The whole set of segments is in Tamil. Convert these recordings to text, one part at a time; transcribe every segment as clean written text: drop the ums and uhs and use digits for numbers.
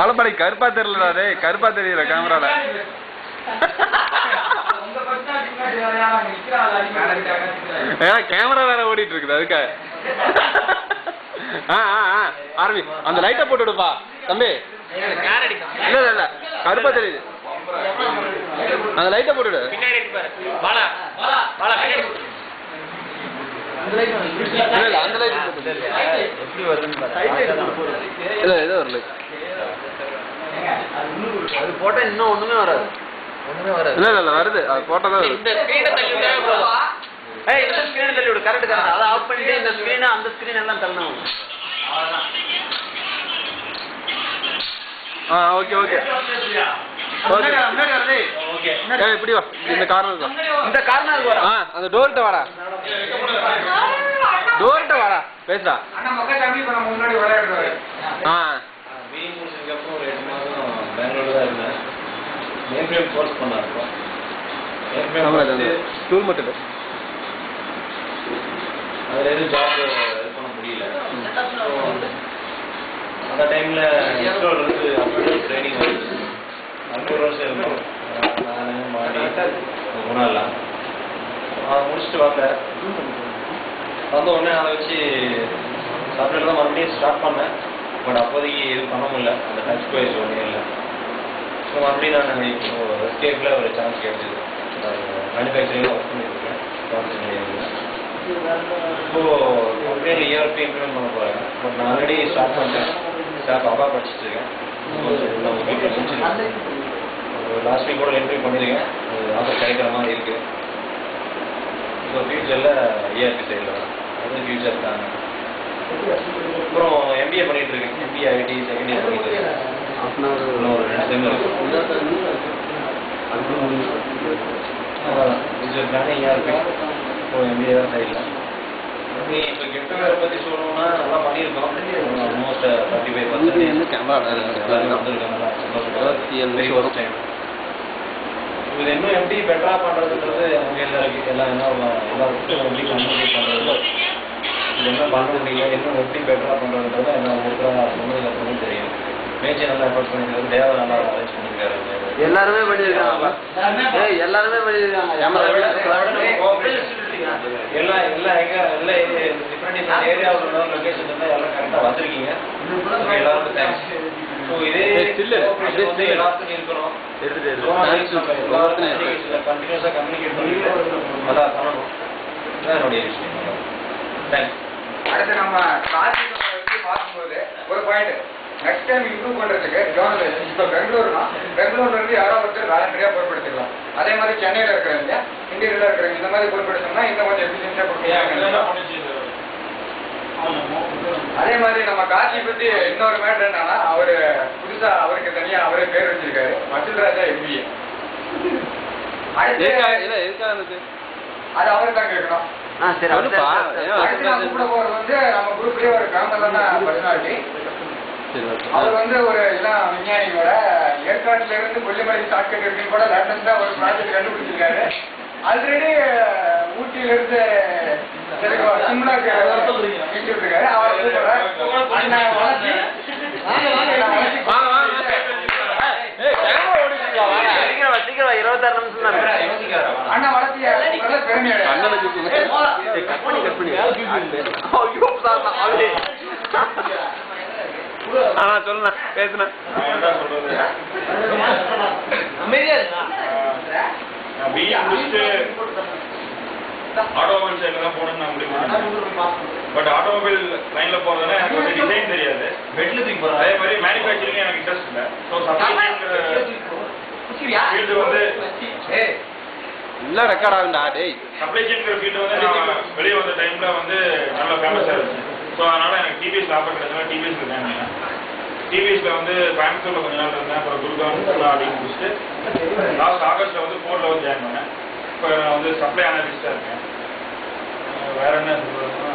பழப்படை கருப்பா தெரியலடா, கருப்பா தெரியல கேமரால. கேமரா வேற ஓடிட்டு இருக்குது அதுக்காக. ஆரம்பி அந்த லைட்டை போட்டு விடுப்பா தம்பி. இல்ல இல்ல இல்ல கருப்பா தெரியுது, அந்த லைட்டை போட்டுடு. அந்த லைட் எப்படி வருதுன்னு இல்ல ஏதோ ஒரு லைட் அது போட்டா இன்னும் ஒண்ணுமே வராது. இல்ல இல்ல இல்ல வருது, அது போட்டதான் வருது. இந்த ஸ்கிரீனை தள்ளி விட்டா போதும். இந்த ஸ்கிரீனை தள்ளி விடு, கரெக்ட் கரெக்ட். அதை ஆஃப் பண்ணிட்டு இந்த ஸ்கிரீனை அந்த ஸ்கிரீன் எல்லாம் தள்ளணும். ஓகே ஓகே இப்படி வா, இந்த கார்னருக்கு வா, இந்த கார்னருக்கு வா. அந்த டோர்கிட்ட வாடா, டோர்கிட்ட வாடா பேசுடா. ஸ்கூல் மட்டும் அதுல எதுவும் ஜாப் இது பண்ண முடியல. அந்த டைம்ல ட்ரைனிங் வருது, 2 வருஷம் இருக்கும். நான் மாடி குணாலாம் அதை முடிச்சுட்டு வந்தேன். வந்த உடனே அதை வச்சு சப்ளைல தான் மறுபடியும் ஸ்டார்ட் பண்ணேன். பட் அப்போதைக்கு இது பண்ண முடியல, அந்த டச் பேஸ் ஒன்றே இல்லை. ஸோ மறுபடியும் நான் இப்போ எஸ்கேப்பில் ஒரு சான்ஸ் கிடைச்சிது. மேனுஃபேக்சரிங்கில் ஒர்க் பண்ணியிருக்கேன். இப்போது கம்பெனியில் இயர்பி இம்ப்ளிமெண்ட் பண்ண போகிறேன். பட் நான் ஆல்ரெடி ஸ்டார்ட் பண்ணிட்டேன். ஸ்டாப் அப்பா படிச்சுட்டு இருக்கேன். லாஸ்ட் வீக் கூட என்ட்ரி பண்ணியிருக்கேன். ஆஃபர் கிடைக்கிற மாதிரி இருக்குது. ஸோ ஃபியூச்சரில் இயர்பி சைடில் தான் அது ஃபியூச்சர் தான். அப்புறம் எம்பிஏ பண்ணிகிட்டு இருக்கேன். எம்பிஏ ஐடி செகண்ட் இயர் பண்ணிட்டு இருக்கேன். இன்னும் ஒரு 2 செம் இருக்கும். ஃபியூச்சர் பிளானிங் இருக்கு. இப்போ எம்பிஏ தான் சைடில். இப்போ கெட்டுவேரை பற்றி சொல்லணும்னா நல்லா பண்ணியிருக்கோம். ஆல்மோஸ்ட் 35% கேமரா எல்லாருமே வந்துருக்காங்க. இது இன்னும் எப்படி பெட்டராக பண்ணுறதுன்றது அவங்க கையில் இருக்குது. எல்லாம் என்ன எல்லாருக்கும் எப்படி கம்யூனிகேட் பண்ணுறது, இது என்ன பண்ண முடியல, இன்னும் எப்படி பெட்டராக பண்ணுறதுன்றது என்ன ஒருத்தராக சொன்னதுக்கு அப்புறம் தெரியும். மேட்சை நல்லா எஃபர்ட் பண்ணியிருக்காரு, தேவை நல்லா அரேஞ்ச் பண்ணியிருக்காரு. எல்லாருமே பண்ணியிருக்காங்க, எல்லாருமே பண்ணியிருக்காங்க. எல்லாம் எல்லாம் எங்கே எல்லாம் டிஃப்ரெண்ட் ஏரியாவில் லொக்கேஷன் இருந்தால் எல்லாம் கரெக்டாக வச்சுருக்கீங்க. எல்லாருக்கும் தேங்க்ஸ். ஸோ இதே வந்து எல்லாத்துக்கும் இருக்கணும். கண்டினியூஸாக கம்யூனிகேட் பண்ணிட்டு நல்லா பண்ணணும். இதுதான் என்னுடைய விஷயம். தேங்க்ஸ். அடுத்து நம்ம பார்க்கும்போது ஒரு பாயிண்ட் நெக்ஸ்ட் டைம் இம்ப்ரூவ் பண்ணுறதுக்கு ஜோனல் இப்போ பெங்களூர்னா பெங்களூர்லேருந்து யாரோ ஒருத்தர் வாலண்டரியாக பொறுப்படுத்திக்கலாம். அதே மாதிரி சென்னையில் இருக்கிறவங்க இந்தியாவில் இருக்கிறவங்க இந்த மாதிரி பொறுப்படுத்தோம்னா இன்னும் கொஞ்சம் எஃபிஷியன்ஸாக கொடுக்கலாம். அதே மாதிரி நம்ம காட்சி பற்றி இன்னொரு மேட்டர் என்னன்னா, அவர் புதுசாக அவருக்கு தனியாக அவரே பேர் வச்சிருக்காரு, மசில் ராஜா எம்பிஏ. அது அவரு தான் கேட்கணும். அடுத்து நான் கூப்பிட போறது வந்து நம்ம குரூப்லேயே ஒரு ஃபேமஸான பர்சனாலிட்டி. அவர் வந்து ஒரு இளம் விஞ்ஞானியோட ஏற்காட்டுல இருந்து கொல்லிமலை ஷார்ட்கட் இருக்குன்னு கூட லேட்டஸ்டா ஒரு ப்ராஜெக்ட் கண்டுபிடிச்சிருக்காரு. ஆல்ரெடி ஊட்டியில இருந்து சிம்லாக்கு இருக்காரு. அவர் அண்ணா வளர்த்திய பெருமையோட சொல்லுண்ணா பேசுனா ஆட்டோமொபைல் சைட்ல தான் போகணும்னு நான் முடிவு பண்ணேன். பட் ஆட்டோமொபைல் லைன்ல போறதுனா எனக்கு கொஞ்சம் டிசைன் தெரியாது. அதே மாதிரி மேனுஃபேக்சரிங் எனக்கு இன்ட்ரெஸ்ட் இல்லை. ஸோ ஃபீல்டு வந்து எல்லாம் ரெக்கார்ட் ஆகுண்டா டேய். சப்ளை செயின்ங்கிற ஃபீல்டு வந்து நான் வெளியே வந்த டைம்ல வந்து நல்லா ஃபேமஸாக இருந்துச்சு. ஸோ அதனால எனக்கு டிவிஎஸ்ல ஆஃபர் கிடைச்சதுனால டிவிஎஸ்ல ஜாயின் பண்ணேன். டிவிஎஸ்ல வந்து கோயம்புத்தூர்ல கொஞ்ச நாள் இருந்தேன். அப்புறம் குருகான் அப்படின்னு முடிச்சுட்டு லாஸ்ட் ஆகஸ்ட்ல வந்து ஃபோர்ல வந்து ஜாயின் பண்ணேன். இப்போ நான் வந்து சப்ளை அனலிஸ்டாக இருக்கேன். வேற என்ன சொல்றதுன்னா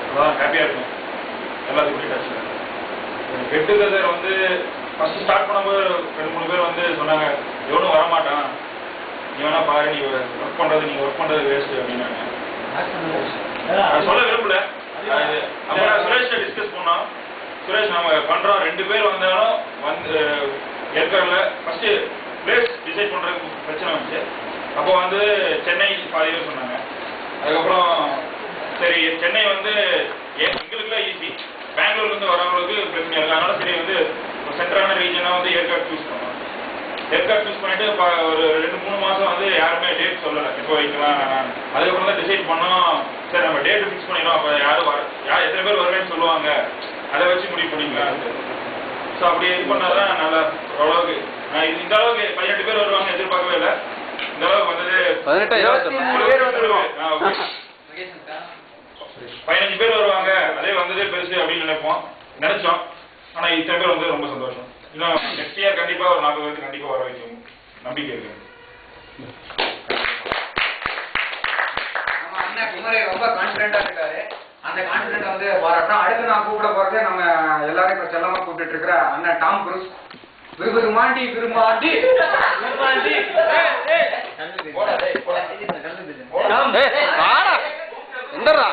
அதான் ஹாப்பியாக இருக்கும். எல்லாத்துக்கும் டச்சில் கெட் டுகெதர் வந்து ஃபர்ஸ்ட் ஸ்டார்ட் பண்ணும்போது 2-3 பேர் வந்து சொன்னாங்க, எவனும் வரமாட்டான், நீ வேணா பாரு, நீ ஒர்க் பண்ணுறது வேஸ்ட் அப்படின்னாங்க. நான் சொல்ல விரும்பல. அப்புறம் சுரேஷ்ட டிஸ்கஸ் பண்ணோம். சுரேஷ் நம்ம பண்றோம் 2 பேர் வந்தாலும் வந்து ஏற்கனவே ஃபர்ஸ்ட் பிளேஸ் டிசைட் பண்றதுக்கு பிரச்சனை வந்துச்சு. அப்போ வந்து சென்னை பாதி பேர் சொன்னாங்க. அதுக்கப்புறம் சரி சென்னை வந்து எங்களுக்குலாம் ஈஸி, பெங்களூர்ல இருந்து வரவங்களுக்கு பிரச்சனை இருக்கு. அதனால சரி வந்து சென்ட்ரலான ரீஜனா வந்து ஏற்காடு சூஸ் பண்ணோம். ஏற்காடு சூஸ் பண்ணிட்டு ஒரு 2-3 மாசம் வந்து யாருமே டேட் சொல்லலை எப்போ வைக்கலாம். அதுக்கப்புறம் தான் டிசைட் பண்ணோம். சரி நம்ம டேட் ஃபிக்ஸ் பண்ணிடலாம். அப்போ யார் எத்தனை பேர் வருவேன்னு சொல்லுவாங்க, அதை வச்சு முடிவு பண்ணிக்கலாம். ஸோ அப்படி இது பண்ணாதான் நல்லா ஓரளவுக்கு இந்த அளவுக்கு 18 பேர் வருவாங்க எதிர்பார்க்கவே இல்லை. இந்த அளவுக்கு வந்தது 15 பேர் வருவாங்க, அதே வந்ததே பெருசு அப்படின்னு நினைச்சோம். ஆனா இத்தனை பேர் வந்து ரொம்ப சந்தோஷம். இன்னும் நெக்ஸ்ட் இயர் கண்டிப்பா ஒரு 40 பேருக்கு கண்டிப்பா வர வைக்கும் நம்பிக்கை இருக்கு. நம்ம அண்ணன் குமரே ரொம்ப கான்பிடண்டா இருக்காரு. அந்த கான்பிடன்ட் வந்து பாராட்டோம். அடுத்து நான் கூப்பிட போறது நம்ம எல்லாரும் இப்ப செல்லமா கூப்பிட்டு இருக்கிற அண்ணன் டாம் குரூஸ். விருமாண்டி விருமாண்டி எந்தரா